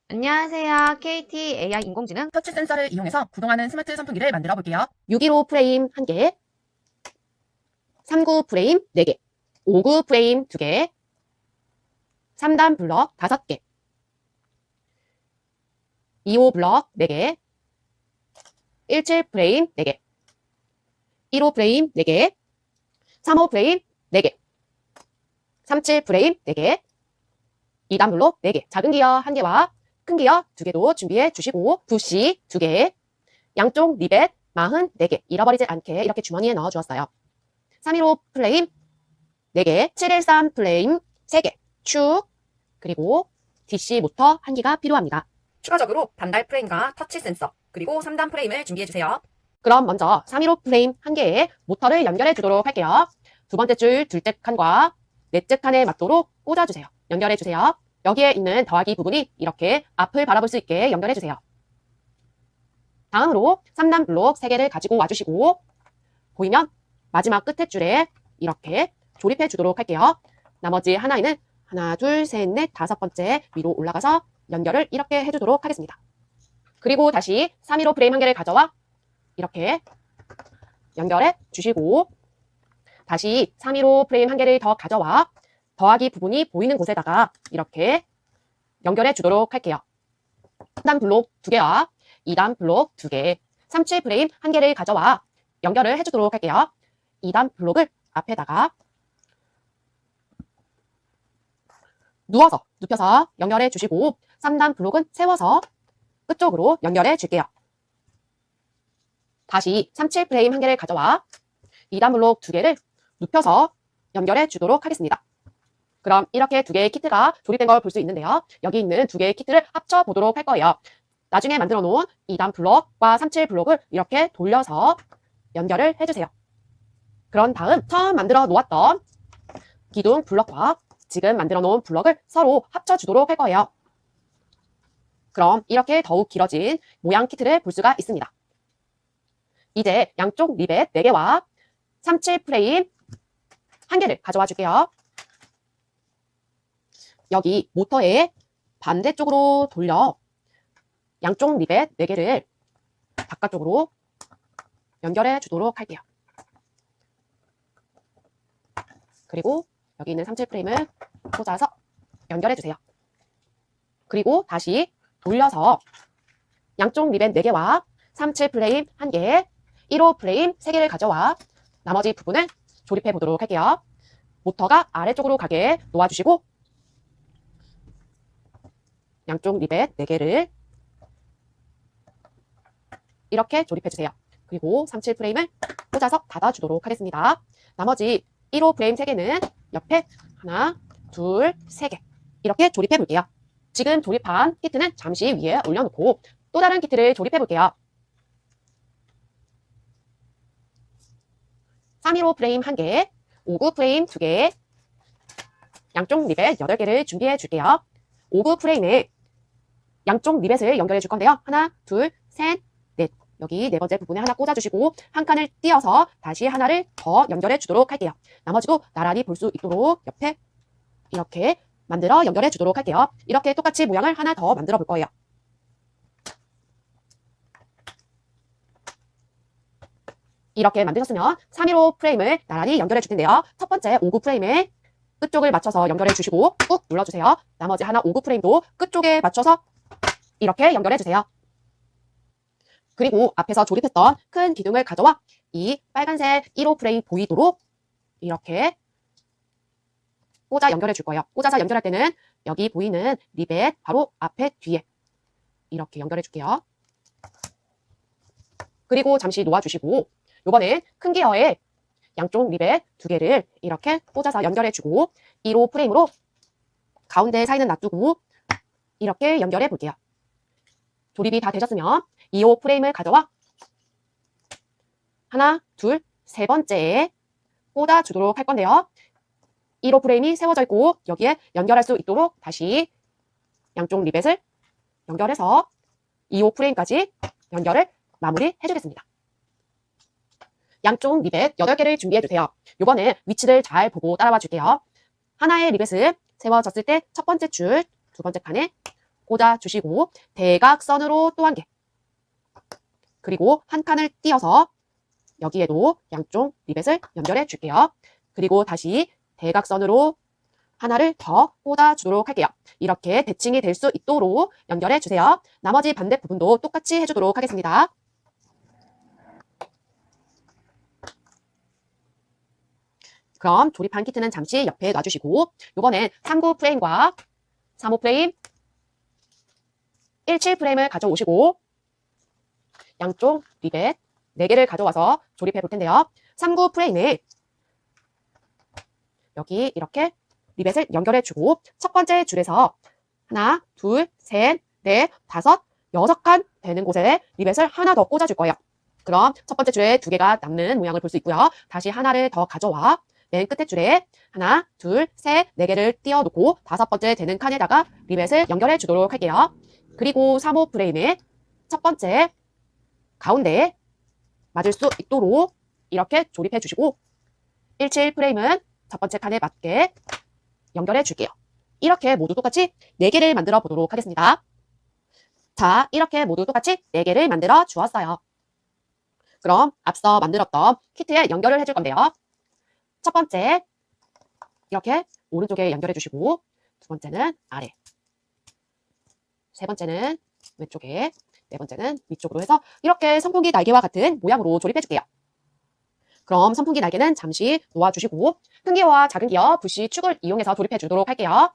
안녕하세요. KT AI 인공지능 터치 센서를 이용해서 구동하는 스마트 선풍기를 만들어 볼게요. 615 프레임 1개, 39 프레임 4개, 59 프레임 2개, 3단 블럭 5개, 25 블럭 4개, 17 프레임 4개, 15 프레임 4개, 35 프레임 4개, 37 프레임 4개, 2단 블록 4개, 작은 기어 1개와 큰 기어 2개도 준비해 주시고, 붓이 2개, 양쪽 리벳 44개, 잃어버리지 않게 이렇게 주머니에 넣어 주었어요. 315 플레임 4개, 713 플레임 3개, 축, 그리고 DC 모터 1개가 필요합니다. 추가적으로 반달 프레임과 터치 센서, 그리고 3단 프레임을 준비해 주세요. 그럼 먼저 315 프레임 1개에 모터를 연결해 주도록 할게요. 두 번째 줄 둘째 칸과 넷째 칸에 맞도록 꽂아주세요. 연결해 주세요. 여기에 있는 더하기 부분이 이렇게 앞을 바라볼 수 있게 연결해 주세요. 다음으로 3단 블록 3개를 가지고 와주시고, 보이면 마지막 끝에 줄에 이렇게 조립해 주도록 할게요. 나머지 하나에는 하나, 둘, 셋, 넷, 5번째 위로 올라가서 연결을 이렇게 해주도록 하겠습니다. 그리고 다시 315 프레임 1개를 가져와 이렇게 연결해 주시고, 다시 315 프레임 1개를 더 가져와 더하기 부분이 보이는 곳에다가 이렇게 연결해 주도록 할게요. 1단 블록 2개와 2단 블록 2개, 37 프레임 1개를 가져와 연결을 해주도록 할게요. 2단 블록을 앞에다가 눕혀서 연결해 주시고, 3단 블록은 세워서 끝쪽으로 연결해 줄게요. 다시 37 프레임 1개를 가져와 2단 블록 2개를 눕혀서 연결해 주도록 하겠습니다. 그럼 이렇게 2개의 키트가 조립된 걸 볼 수 있는데요. 여기 있는 2개의 키트를 합쳐 보도록 할 거예요. 나중에 만들어 놓은 2단 블록과 37 블록을 이렇게 돌려서 연결을 해주세요. 그런 다음 처음 만들어 놓았던 기둥 블럭과 지금 만들어 놓은 블럭을 서로 합쳐 주도록 할 거예요. 그럼 이렇게 더욱 길어진 모양 키트를 볼 수가 있습니다. 이제 양쪽 리벳 4개와 37 프레임 1개를 가져와 줄게요. 여기 모터의 반대쪽으로 돌려 양쪽 리벳 4개를 바깥쪽으로 연결해 주도록 할게요. 그리고 여기 있는 37 프레임을 꽂아서 연결해 주세요. 그리고 다시 돌려서 양쪽 리벳 4개와 37 프레임 1개, 15 프레임 3개를 가져와 나머지 부분을 조립해 보도록 할게요. 모터가 아래쪽으로 가게 놓아주시고, 양쪽 리벳 4개를 이렇게 조립해 주세요. 그리고 37 프레임을 꽂아서 닫아주도록 하겠습니다. 나머지 15 프레임 3개는 옆에 하나, 둘, 3개 이렇게 조립해 볼게요. 지금 조립한 키트는 잠시 위에 올려놓고 또 다른 키트를 조립해 볼게요. 315 프레임 1개, 59 프레임 2개, 양쪽 리벳 8개를 준비해 줄게요. 59 프레임에 양쪽 리벳을 연결해 줄 건데요. 하나, 둘, 셋, 넷. 여기 네 번째 부분에 하나 꽂아주시고 한 칸을 띄어서 다시 하나를 더 연결해 주도록 할게요. 나머지도 나란히 볼 수 있도록 옆에 이렇게 만들어 연결해 주도록 할게요. 이렇게 똑같이 모양을 하나 더 만들어 볼 거예요. 이렇게 만드셨으면 315 프레임을 나란히 연결해 줄 텐데요. 첫 번째 59 프레임에 끝쪽을 맞춰서 연결해 주시고 꾹 눌러주세요. 나머지 하나 59 프레임도 끝쪽에 맞춰서 이렇게 연결해 주세요. 그리고 앞에서 조립했던 큰 기둥을 가져와 이 빨간색 15 프레임 보이도록 이렇게 꽂아 연결해 줄 거예요. 꽂아서 연결할 때는 여기 보이는 리벳 바로 앞에 뒤에 이렇게 연결해 줄게요. 그리고 잠시 놓아주시고 이번엔 큰 기어에 양쪽 리벳 2개를 이렇게 꽂아서 연결해 주고 15 프레임으로 가운데 사이는 놔두고 이렇게 연결해 볼게요. 조립이 다 되셨으면 25 프레임을 가져와 하나, 둘, 세 번째에 꽂아 주도록 할 건데요. 15 프레임이 세워져 있고 여기에 연결할 수 있도록 다시 양쪽 리벳을 연결해서 25 프레임까지 연결을 마무리해 주겠습니다. 양쪽 리벳 8개를 준비해주세요. 요번에 위치를 잘 보고 따라와 줄게요. 하나의 리벳을 세워졌을 때 첫 번째 줄, 두 번째 칸에 꽂아주시고 대각선으로 또 한 개. 그리고 한 칸을 띄어서 여기에도 양쪽 리벳을 연결해 줄게요. 그리고 다시 대각선으로 하나를 더 꽂아주도록 할게요. 이렇게 대칭이 될 수 있도록 연결해 주세요. 나머지 반대 부분도 똑같이 해주도록 하겠습니다. 그럼 조립한 키트는 잠시 옆에 놔주시고 이번엔 3구 프레임과 3호 프레임, 17 프레임을 가져오시고 양쪽 리벳 4개를 가져와서 조립해 볼 텐데요. 3구 프레임에 여기 이렇게 리벳을 연결해 주고 첫 번째 줄에서 하나, 둘, 셋, 넷, 다섯, 6칸 되는 곳에 리벳을 하나 더 꽂아줄 거예요. 그럼 첫 번째 줄에 2개가 남는 모양을 볼 수 있고요. 다시 하나를 더 가져와 맨 끝에 줄에 하나, 둘, 셋, 4개를 띄워놓고 다섯 번째 되는 칸에다가 리벳을 연결해 주도록 할게요. 그리고 3호 프레임에 첫 번째 가운데에 맞을 수 있도록 이렇게 조립해 주시고 17 프레임은 첫 번째 칸에 맞게 연결해 줄게요. 이렇게 모두 똑같이 4개를 만들어 보도록 하겠습니다. 자, 이렇게 모두 똑같이 4개를 만들어 주었어요. 그럼 앞서 만들었던 키트에 연결을 해줄 건데요. 첫 번째 이렇게 오른쪽에 연결해 주시고 두 번째는 아래, 세 번째는 왼쪽에, 네 번째는 위쪽으로 해서 이렇게 선풍기 날개와 같은 모양으로 조립해 줄게요. 그럼 선풍기 날개는 잠시 놓아주시고 큰 기어와 작은 기어, 부시, 축을 이용해서 조립해 주도록 할게요.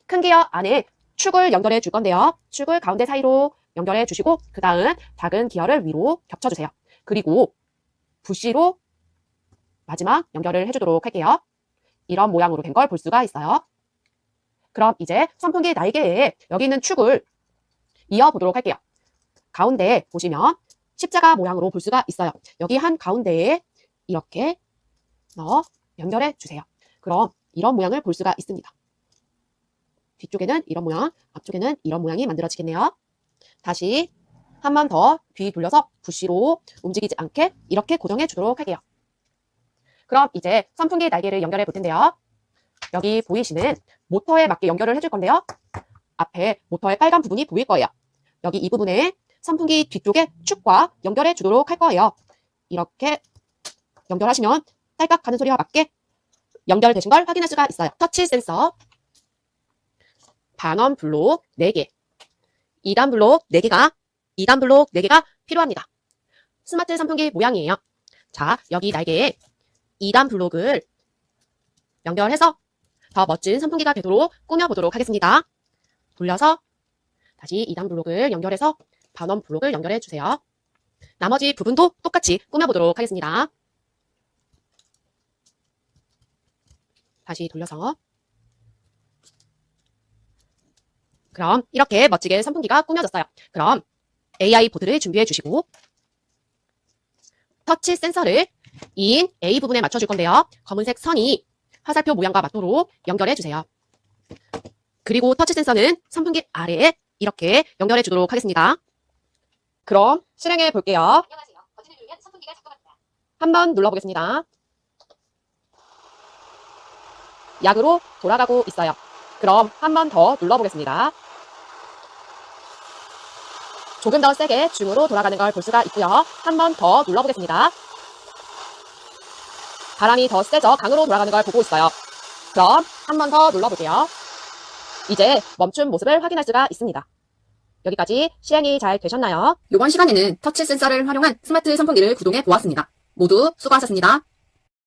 큰 기어 안에 축을 연결해 줄 건데요. 축을 가운데 사이로 연결해 주시고 그 다음 작은 기어를 위로 겹쳐주세요. 그리고 부시로 마지막 연결을 해주도록 할게요. 이런 모양으로 된 걸 볼 수가 있어요. 그럼 이제 선풍기 날개에 여기 있는 축을 이어보도록 할게요. 가운데 보시면 십자가 모양으로 볼 수가 있어요. 여기 한 가운데에 이렇게 넣어 연결해 주세요. 그럼 이런 모양을 볼 수가 있습니다. 뒤쪽에는 이런 모양, 앞쪽에는 이런 모양이 만들어지겠네요. 다시 한 번 더 뒤 돌려서 부시로 움직이지 않게 이렇게 고정해 주도록 할게요. 그럼 이제 선풍기 날개를 연결해 볼 텐데요. 여기 보이시는 모터에 맞게 연결을 해줄 건데요. 앞에 모터의 빨간 부분이 보일 거예요. 여기 이 부분에 선풍기 뒤쪽에 축과 연결해 주도록 할 거예요. 이렇게 연결하시면 딸깍 하는 소리와 맞게 연결되신 걸 확인할 수가 있어요. 터치 센서 반원 블록 4개, 2단 블록 4개가, 2단 블록 4개가 필요합니다. 스마트 선풍기 모양이에요. 자, 여기 날개에 2단 블록을 연결해서 더 멋진 선풍기가 되도록 꾸며보도록 하겠습니다. 돌려서 다시 2단 블록을 연결해서 반원 블록을 연결해 주세요. 나머지 부분도 똑같이 꾸며보도록 하겠습니다. 다시 돌려서 그럼 이렇게 멋지게 선풍기가 꾸며졌어요. 그럼 AI 보드를 준비해 주시고 터치 센서를 2인 A 부분에 맞춰줄 건데요. 검은색 선이 화살표 모양과 맞도록 연결해 주세요. 그리고 터치 센서는 선풍기 아래에 이렇게 연결해 주도록 하겠습니다. 그럼 실행해 볼게요. 안녕하세요. 버튼을 누르면 선풍기가 작동합니다. 한번 눌러보겠습니다. 약으로 돌아가고 있어요. 그럼 한 번 더 눌러보겠습니다. 조금 더 세게 중으로 돌아가는 걸 볼 수가 있고요. 한 번 더 눌러보겠습니다. 바람이 더 세져 강으로 돌아가는 걸 보고 있어요. 그럼 한 번 더 눌러볼게요. 이제 멈춘 모습을 확인할 수가 있습니다. 여기까지 시행이 잘 되셨나요? 이번 시간에는 터치 센서를 활용한 스마트 선풍기를 구동해 보았습니다. 모두 수고하셨습니다.